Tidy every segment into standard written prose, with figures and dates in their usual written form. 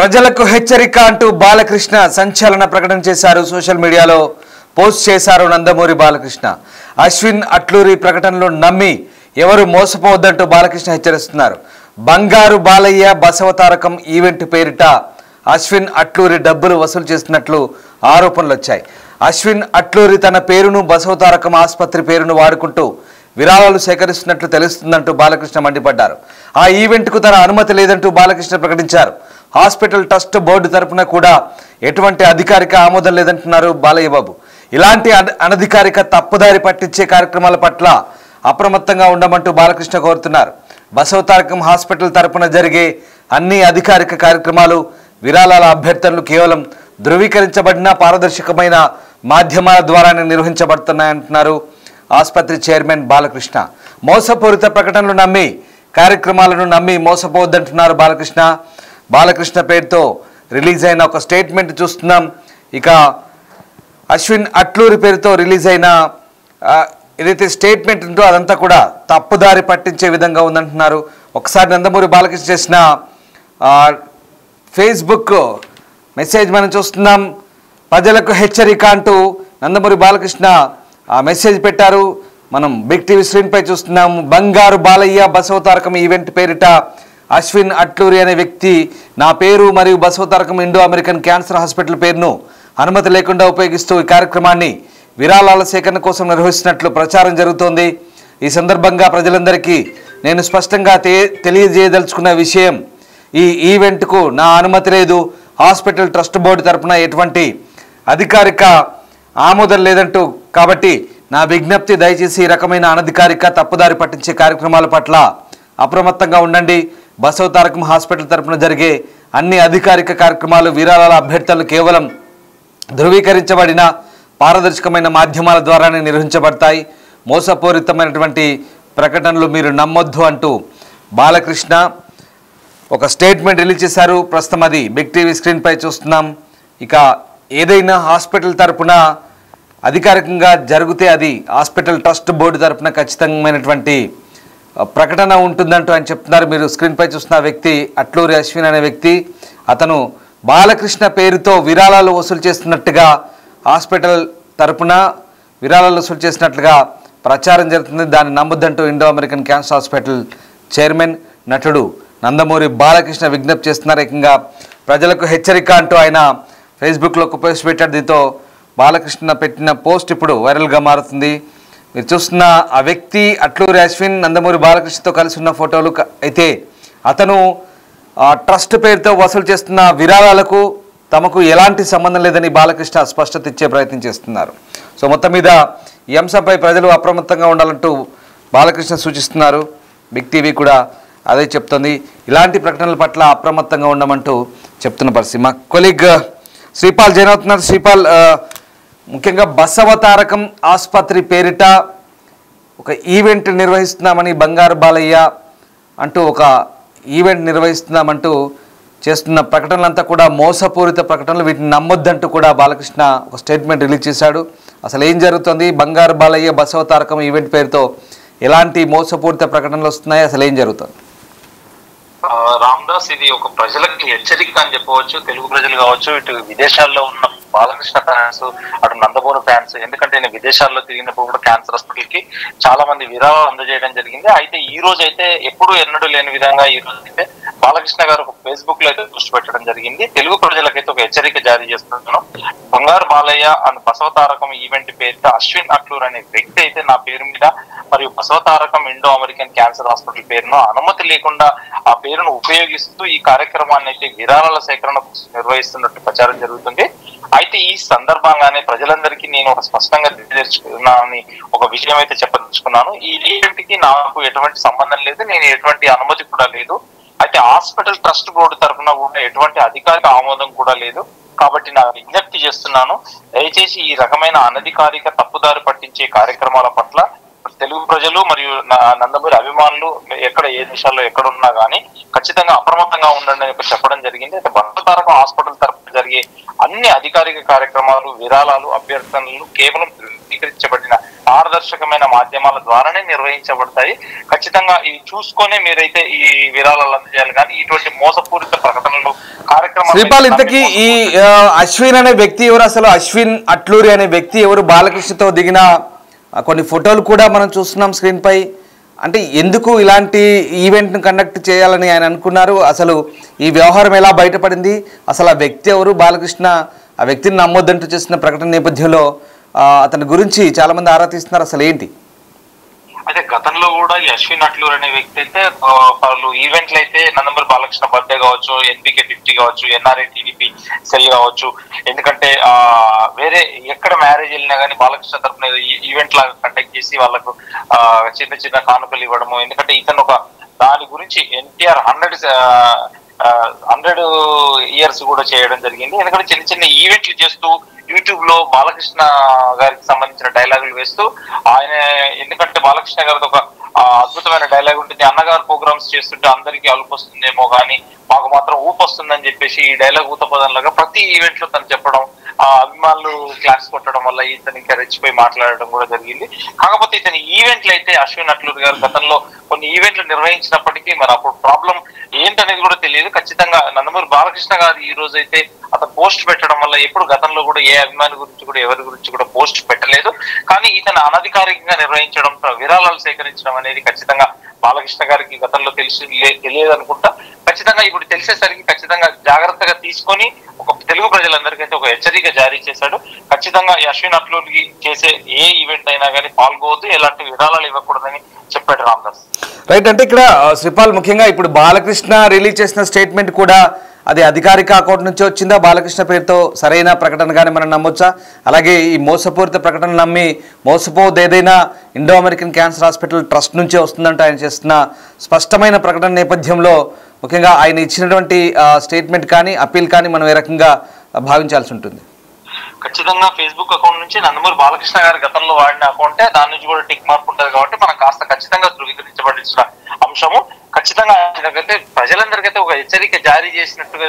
ప్రజలకు హెచ్చరిక అంటూ బాలకృష్ణ సంచలన ప్రకటన చేశారు. సోషల్ మీడియాలో పోస్ట్ చేశారు నందమూరి బాలకృష్ణ. అశ్విన్ అట్లూరి ప్రకటనలు నమ్మి ఎవరు మోసపోవద్దంటూ బాలకృష్ణ హెచ్చరిస్తున్నారు. బంగారు బాలయ్య బసవతారకం ఈవెంట్ పేరిట అశ్విన్ అట్లూరి డబ్బులు వసూలు చేస్తున్నట్లు ఆరోపణలు వచ్చాయి. అశ్విన్ అట్లూరి తన పేరును బసవతారకం ఆసుపత్రి పేరును వాడుకుంటూ విరాళాలు సేకరిస్తున్నట్లు తెలుస్తుందంటూ బాలకృష్ణ మండిపడ్డారు. ఆ ఈవెంట్కు తన అనుమతి లేదంటూ బాలకృష్ణ ప్రకటించారు. హాస్పిటల్ ట్రస్ట్ బోర్డు తరపున కూడా ఎటువంటి అధికారిక ఆమోదం లేదంటున్నారు బాలయ్య బాబు. ఇలాంటి అనధికారిక తప్పుదారి పట్టించే కార్యక్రమాల పట్ల అప్రమత్తంగా ఉండమంటూ బాలకృష్ణ కోరుతున్నారు. బసవతారకం హాస్పిటల్ తరపున జరిగే అన్ని అధికారిక కార్యక్రమాలు, విరాళాల అభ్యర్థనలు కేవలం ధృవీకరించబడిన పారదర్శకమైన మాధ్యమాల ద్వారానే నిర్వహించబడుతున్నాయంటున్నారు ఆసుపత్రి చైర్మన్ బాలకృష్ణ. మోసపూరిత ప్రకటనలు నమ్మి, కార్యక్రమాలను నమ్మి మోసపోవద్దంటున్నారు బాలకృష్ణ. బాలకృష్ణ పేరుతో రిలీజ్ అయిన ఒక స్టేట్మెంట్ చూస్తున్నాం. ఇక అశ్విన్ అట్లూరి పేరుతో రిలీజ్ అయిన ఏదైతే స్టేట్మెంట్ ఉందో అదంతా కూడా తప్పుదారి పట్టించే విధంగా ఉందంటున్నారు. ఒకసారి నందమూరి బాలకృష్ణ చేసిన ఫేస్బుక్ మెసేజ్ మనం చూస్తున్నాం. ప్రజలకు హెచ్చరిక అంటూ నందమూరి బాలకృష్ణ మెసేజ్ పెట్టారు. మనం బిగ్ టీవీ స్క్రీన్ పై చూస్తున్నాం. బంగారు బాలయ్య బసవతారకం ఈవెంట్ పేరిట అశ్విన్ అట్లూరి అనే వ్యక్తి నా పేరు మరియు Basavatarakam Indo American cancer hospital పేరును అనుమతి లేకుండా ఉపయోగిస్తూ ఈ కార్యక్రమాన్ని విరాళాల సేకరణ కోసం నిర్వహిస్తున్నట్లు ప్రచారం జరుగుతోంది. ఈ సందర్భంగా ప్రజలందరికీ నేను స్పష్టంగా తెలియజేయదలుచుకున్న విషయం, ఈ ఈవెంట్కు నా అనుమతి లేదు. హాస్పిటల్ ట్రస్ట్ బోర్డు తరపున ఎటువంటి అధికారిక ఆమోదం లేదంటూ, కాబట్టి నా విజ్ఞప్తి, దయచేసి ఈ రకమైన అనధికారిక తప్పుదారి పట్టించే కార్యక్రమాల పట్ల అప్రమత్తంగా ఉండండి. బసవతారకం హాస్పిటల్ తరపున జరిగే అన్ని అధికారిక కార్యక్రమాలు, విరాళాల అభ్యర్థనలు కేవలం ధృవీకరించబడిన పారదర్శకమైన మాధ్యమాల ద్వారానే నిర్వహించబడతాయి. మోసపూరితమైనటువంటి ప్రకటనలు మీరు నమ్మొద్దు అంటూ బాలకృష్ణ ఒక స్టేట్మెంట్ రిలీజ్ చేశారు. ప్రస్తుతం అది బిగ్ టీవీ స్క్రీన్ పై చూస్తున్నాం. ఇక ఏదైనా హాస్పిటల్ తరపున అధికారికంగా జరిగితే అది హాస్పిటల్ ట్రస్ట్ బోర్డు తరపున ఖచ్చితమైనటువంటి ప్రకటన ఉంటుందంటూ ఆయన చెప్తున్నారు. మీరు స్క్రీన్ పై చూస్తున్న వ్యక్తి అట్లూరి అశ్విన్ అనే వ్యక్తి. అతను బాలకృష్ణ పేరుతో విరాళాలు వసూలు చేస్తున్నట్టుగా, హాస్పిటల్ తరపున విరాళాలు వసూలు చేసినట్లుగా ప్రచారం జరుగుతుంది. దాన్ని నమ్మొద్దంటూ Indo American cancer hospital chairman నటుడు నందమూరి బాలకృష్ణ విజ్ఞప్తి చేస్తున్నారు. ఏకంగా ప్రజలకు హెచ్చరిక అంటూ ఆయన ఫేస్బుక్లో ఒక పోస్ట్ పెట్టాడు. దీంతో బాలకృష్ణ పెట్టిన పోస్ట్ ఇప్పుడు వైరల్గా మారుతుంది. మీరు చూస్తున్న ఆ వ్యక్తి అట్లూరి అశ్విన్ నందమూరి బాలకృష్ణతో కలిసి ఉన్న ఫోటోలు అయితే, అతను ట్రస్ట్ పేరుతో వసూలు చేస్తున్న విరాళాలకు తమకు ఎలాంటి సంబంధం లేదని బాలకృష్ణ స్పష్టత ఇచ్చే ప్రయత్నం చేస్తున్నారు. సో మొత్తం మీద ఈ అంశంపై ప్రజలు అప్రమత్తంగా ఉండాలంటూ బాలకృష్ణ సూచిస్తున్నారు. బిగ్ టీవీ కూడా అదే చెప్తుంది. ఇలాంటి ప్రకటనల పట్ల అప్రమత్తంగా ఉండమంటూ చెప్తున్న పరిస్థితి. మా కొలీగ్ శ్రీపాల్ జైన్ అవుతున్నారు. శ్రీపాల్, ముఖ్యంగా బసవతారకం ఆసుపత్రి పేరిట ఒక ఈవెంట్ నిర్వహిస్తున్నామని, బంగారు బాలయ్య అంటూ ఒక ఈవెంట్ నిర్వహిస్తున్నామంటూ చేస్తున్న ప్రకటనలంతా కూడా మోసపూరిత ప్రకటనలు, వీటిని నమ్మొద్దంటూ కూడా బాలకృష్ణ ఒక స్టేట్మెంట్ రిలీజ్ చేశాడు. అసలు ఏం జరుగుతుంది? బంగారు బాలయ్య బసవతారకం ఈవెంట్ పేరుతో ఎలాంటి మోసపూరిత ప్రకటనలు వస్తున్నాయి? అసలు ఏం జరుగుతుంది? రామ్దాస్, ఇది ఒక ప్రజలకి హెచ్చరిక అని చెప్పవచ్చు. తెలుగు ప్రజలు కావచ్చు, ఇటు విదేశాల్లో ఉన్న బాలకృష్ణ ఫ్యాన్స్, అటు నందమూరి ఫ్యాన్స్. ఎందుకంటే నేను విదేశాల్లో తిరిగినప్పుడు కూడా క్యాన్సర్ హాస్పిటల్ కి చాలా మంది విరాళాలు అందజేయడం జరిగింది. అయితే ఈ రోజు అయితే ఎప్పుడు ఎన్నడూ లేని విధంగా ఈ రోజు అయితే బాలకృష్ణ గారు ఒక ఫేస్బుక్ లో అయితే దృష్టి పెట్టడం జరిగింది. తెలుగు ప్రజలకైతే ఒక హెచ్చరిక జారీ చేస్తున్నాను. బంగారు బాలయ్య అండ్ బసవతారకం ఈవెంట్ పేరుతో అశ్విన్ అట్లూర్ అనే వ్యక్తి అయితే నా పేరు మీద మరియు Basavatarakam Indo American cancer hospital పేరును అనుమతి లేకుండా ఆ పేరును ఉపయోగిస్తూ ఈ కార్యక్రమాన్ని అయితే విరాళాల సేకరణ నిర్వహిస్తున్నట్టు ప్రచారం జరుగుతుంది. అయితే ఈ సందర్భంగానే ప్రజలందరికీ నేను ఒక స్పష్టంగా తెలియజేసుకున్నానని ఒక విషయం అయితే చెప్పదలుచుకున్నాను. ఈ ఈవెంట్ కి నాకు ఎటువంటి సంబంధం లేదు, నేను ఎటువంటి అనుమతి కూడా లేదు. అయితే హాస్పిటల్ ట్రస్ట్ బోర్డు తరఫున కూడా ఎటువంటి అధికారిక ఆమోదం కూడా లేదు. కాబట్టి నా విజ్ఞప్తి చేస్తున్నాను, దయచేసి ఈ రకమైన అనధికారిక తప్పుదారి పట్టించే కార్యక్రమాల పట్ల తెలుగు ప్రజలు మరియు నందమూరి అభిమానులు ఎక్కడ ఏ దేశాల్లో ఎక్కడున్నా కానీ ఖచ్చితంగా అప్రమత్తంగా ఉండండి అని చెప్పడం జరిగింది. అయితే బసవతారకం హాస్పిటల్ తరఫున జరిగే అన్ని అధికారిక కార్యక్రమాలు, విరాళాలు, అభ్యర్థనలు కేవలం ధృవీకరించబడిన పారదర్శకమైన మాధ్యమాల ద్వారానే నిర్వహించబడతాయి. ఖచ్చితంగా ఇవి చూసుకొని మీరైతే ఈ విరాళాలు అందజేయాలి. కానీ ఇటువంటి మోసపూరిత ప్రకటనలు శ్రీపాల్, ఇంతకీ ఈ అశ్విన్ అనే వ్యక్తి ఎవరు? అసలు అశ్విన్ అట్లూరి అనే వ్యక్తి ఎవరు? బాలకృష్ణతో దిగిన కొన్ని ఫోటోలు కూడా మనం చూస్తున్నాం స్క్రీన్ పై. అంటే ఎందుకు ఇలాంటి ఈవెంట్ను కండక్ట్ చేయాలని ఆయన అనుకున్నారు? అసలు ఈ వ్యవహారం ఎలా బయటపడింది? అసలు ఆ వ్యక్తి ఎవరు? బాలకృష్ణ ఆ వ్యక్తిని నమ్మొద్దంటూ చేసిన ప్రకటన నేపథ్యంలో అతని గురించి చాలా మంది ఆరా తీస్తున్నారు. అసలు ఏంటి? అయితే గతంలో కూడా ఈ అశ్విన్ అట్లూరి అనే వ్యక్తి అయితే వాళ్ళు ఈవెంట్లు అయితే నందమూరి బాలకృష్ణ బర్త్డే కావచ్చు, NPK 50 కావచ్చు, NRA TDP సెల్ కావచ్చు, ఎందుకంటే వేరే ఎక్కడ మ్యారేజ్ వెళ్ళినా కానీ బాలకృష్ణ తరఫున ఈవెంట్ లాగా కండక్ట్ చేసి వాళ్ళకు చిన్న చిన్న కానుకలు ఇవ్వడము. ఎందుకంటే ఇతను ఒక దాని గురించి NTR 100 ఇయర్స్ కూడా చేయడం జరిగింది. ఎందుకంటే చిన్న చిన్న ఈవెంట్లు చేస్తూ యూట్యూబ్ లో బాలకృష్ణ గారికి సంబంధించిన డైలాగులు వేస్తూ ఆయన, ఎందుకంటే బాలకృష్ణ గారిది ఒక అద్భుతమైన డైలాగ్ ఉంటుంది, అన్నగారు ప్రోగ్రామ్స్ చేస్తుంటే అందరికీ అలుపు వస్తుందేమో కానీ మాకు మాత్రం ఊపు వస్తుందని చెప్పేసి ఈ డైలాగ్ ఊతపదంలాగా ప్రతి ఈవెంట్ లో తను చెప్పడం, అభిమానులు క్లాస్ కొట్టడం వల్ల ఇతను ఇంకా రెచ్చిపోయి మాట్లాడడం కూడా జరిగింది. కాకపోతే ఇతని ఈవెంట్లు అయితే అశ్విన్ అట్లూరి గారు గతంలో కొన్ని ఈవెంట్లు నిర్వహించినప్పటికీ మరి అప్పుడు ప్రాబ్లం ఏంటనేది కూడా తెలియదు. ఖచ్చితంగా నందమూరి బాలకృష్ణ గారు ఈ రోజు అయితే అతను పోస్ట్ పెట్టడం వల్ల ఎప్పుడు గతంలో కూడా ఏ అభిమాని గురించి కూడా ఎవరి గురించి కూడా పోస్ట్ పెట్టలేదు. కానీ ఇతను అనధికారికంగా నిర్వహించడం, విరాళాలు సేకరించడం అనేది ఖచ్చితంగా బాలకృష్ణ గారికి గతంలో తెలియదు అనుకుంటా. ఖచ్చితంగా ఇప్పుడు తెలిసేసరికి ఖచ్చితంగా జాగ్రత్తగా తీసుకొని ఒక తెలుగు ప్రజలందరికైతే ఒక హెచ్చరిక జారీ చేశాడు. ఖచ్చితంగా అశ్విన్ అట్లూరికి చేసే ఏ ఈవెంట్ అయినా కానీ పాల్గొవద్దు, ఎలాంటి విరాళాలు ఇవ్వకూడదని చెప్పాడు రామదాస్. రైట్. అంటే ఇక్కడ శ్రీపాల్, ముఖ్యంగా ఇప్పుడు బాలకృష్ణ రిలీజ్ చేసిన స్టేట్మెంట్ కూడా అది అధికారిక అకౌంట్ నుంచి వచ్చిందా? బాలకృష్ణ పేరుతో సరైన ప్రకటనగానే మనం నమ్మొచ్చా? అలాగే ఈ మోసపూరిత ప్రకటన నమ్మి మోసపోదు ఏదైనా Indo American cancer hospital trust నుంచే వస్తుందంటే ఆయన చేస్తున్న స్పష్టమైన ప్రకటన నేపథ్యంలో ముఖ్యంగా ఆయన ఇచ్చినటువంటి స్టేట్మెంట్ కానీ అప్పీల్ కానీ మనం ఏ రకంగా భావించాల్సి ఉంటుంది? ఖచ్చితంగా ఫేస్బుక్ అకౌంట్ నుంచి నందమూరి బాలకృష్ణ గారు గతంలో వాడిన అకౌంటే, దాని నుంచి కూడా టిక్ మార్క్ ఉంటుంది కాబట్టి మనం కాస్త ఖచ్చితంగా ధృవీకరించబడిన అంశము. ఖచ్చితంగా ఆయనకైతే ప్రజలందరికైతే ఒక హెచ్చరిక జారీ చేసినట్టుగా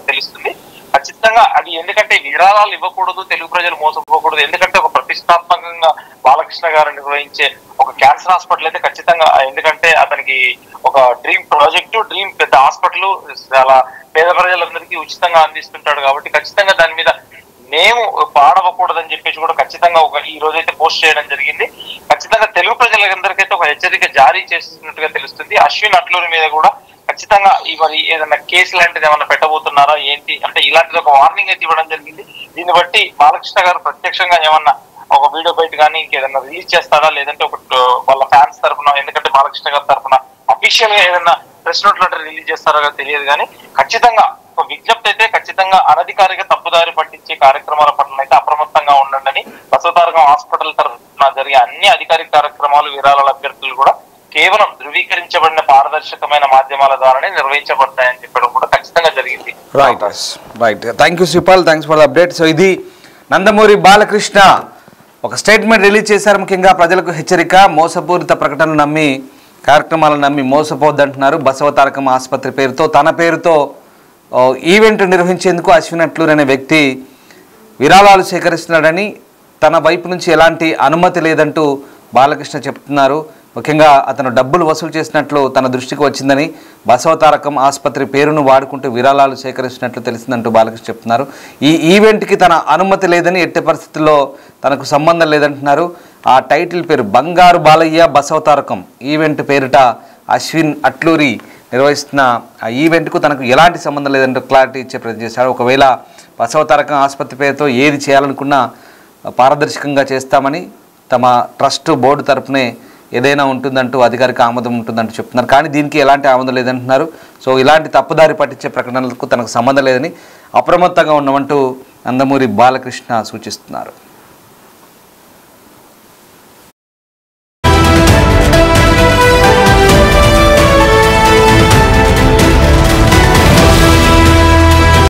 తెలుస్తుంది. ఖచ్చితంగా అది ఎందుకంటే విరాళాలు ఇవ్వకూడదు, తెలుగు ప్రజలు మోసపోకూడదు. ఎందుకంటే ఒక ప్రతిష్టాత్మకంగా బాలకృష్ణ గారు నిర్వహించే ఒక క్యాన్సర్ హాస్పిటల్ అయితే ఖచ్చితంగా, ఎందుకంటే అతనికి ఒక డ్రీమ్ ప్రాజెక్టు, డ్రీమ్ పెద్ద హాస్పిటల్ చాలా పేద ప్రజలందరికీ ఉచితంగా అందిస్తుంటాడు కాబట్టి ఖచ్చితంగా దాని మీద మేము పాడవకూడదని చెప్పేసి కూడా ఖచ్చితంగా ఈ రోజైతే పోస్ట్ చేయడం జరిగింది. ఖచ్చితంగా తెలుగు ప్రజలందరికైతే ఒక హెచ్చరిక జారీ చేస్తున్నట్టుగా తెలుస్తుంది. అశ్విన్ అట్లూరి మీద కూడా ఖచ్చితంగా మరి ఏదైనా కేసు లాంటిది ఏమన్నా పెట్టబోతున్నారా ఏంటి అంటే ఇలాంటిది ఒక వార్నింగ్ అయితే ఇవ్వడం జరిగింది. దీన్ని బట్టి బాలకృష్ణ గారు ప్రత్యక్షంగా ఏమన్నా ఒక వీడియో బయట కానీ ఇంకేదన్నా రిలీజ్ చేస్తాడా, లేదంటే ఒక వాళ్ళ ఫ్యాన్స్ తరఫున, ఎందుకంటే బాలకృష్ణ గారి తరఫున అఫీషియల్ గా ఏదన్నా ప్రెస్ నోట్ లాంటి రిలీజ్ చేస్తారో తెలియదు. కానీ ఖచ్చితంగా ఒక విజ్ఞప్తి అయితే ఖచ్చితంగా అనధికారిక తప్పుదారి పట్టించే కార్యక్రమాల పట్ల అయితే అప్రమత్తంగా ఉండండి. బసవతారకం హాస్పిటల్ తరఫున జరిగే అన్ని అధికారిక కార్యక్రమాలు, విరాళాల అభ్యర్థులు కూడా కేవలం ధృవీకరించబడిన పారదర్శకమైన మాధ్యమాల ద్వారానే నిర్వహించబడతాయని చెప్పడం కూడా ఖచ్చితంగా జరిగింది. Right. Thank you Sripal, thanks for the update. So ఇది నందమూరి బాలకృష్ణ ఒక స్టేట్మెంట్ రిలీజ్ చేశారు. ముఖ్యంగా ప్రజలకు హెచ్చరిక, మోసపూరిత ప్రకటనలు నమ్మి, కార్యక్రమాలను నమ్మి మోసపోద్దంటున్నారు. బసవతారకం ఆసుపత్రి పేరుతో, తన పేరుతో ఈవెంట్ నిర్వహించేందుకు అశ్విన్ అట్లూరి అనే వ్యక్తి విరాళాలు సేకరిస్తున్నాడని, తన వైపు నుంచి ఎలాంటి అనుమతి లేదంటూ బాలకృష్ణ చెప్తున్నారు. ముఖ్యంగా అతను డబ్బులు వసూలు చేసినట్లు తన దృష్టికి వచ్చిందని, బసవతారకం ఆసుపత్రి పేరును వాడుకుంటూ విరాళాలు సేకరిస్తున్నట్లు తెలిసిందంటూ బాలకృష్ణ చెప్తున్నారు. ఈ ఈవెంట్కి తన అనుమతి లేదని, ఎట్టి పరిస్థితుల్లో తనకు సంబంధం లేదంటున్నారు. ఆ టైటిల్ పేరు బంగారు బాలయ్య బసవతారకం ఈవెంట్ పేరిట అశ్విన్ అట్లూరి నిర్వహిస్తున్న ఆ ఈవెంట్కు తనకు ఎలాంటి సంబంధం లేదంటూ క్లారిటీ ఇచ్చే ప్రయత్నం చేశారు. ఒకవేళ బసవతారకం ఆసుపత్రి పేరుతో ఏది చేయాలనుకున్నా పారదర్శకంగా చేస్తామని, తమ ట్రస్ట్ బోర్డు తరపునే ఏదైనా ఉంటుందంటూ అధికారిక ఆమోదం ఉంటుందంటూ చెప్తున్నారు. కానీ దీనికి ఎలాంటి ఆమోదం లేదంటున్నారు. సో ఇలాంటి తప్పుదారి పట్టించే ప్రకటనలకు తనకు సంబంధం లేదని అప్రమత్తంగా ఉండమంటూ నందమూరి బాలకృష్ణ సూచిస్తున్నారు.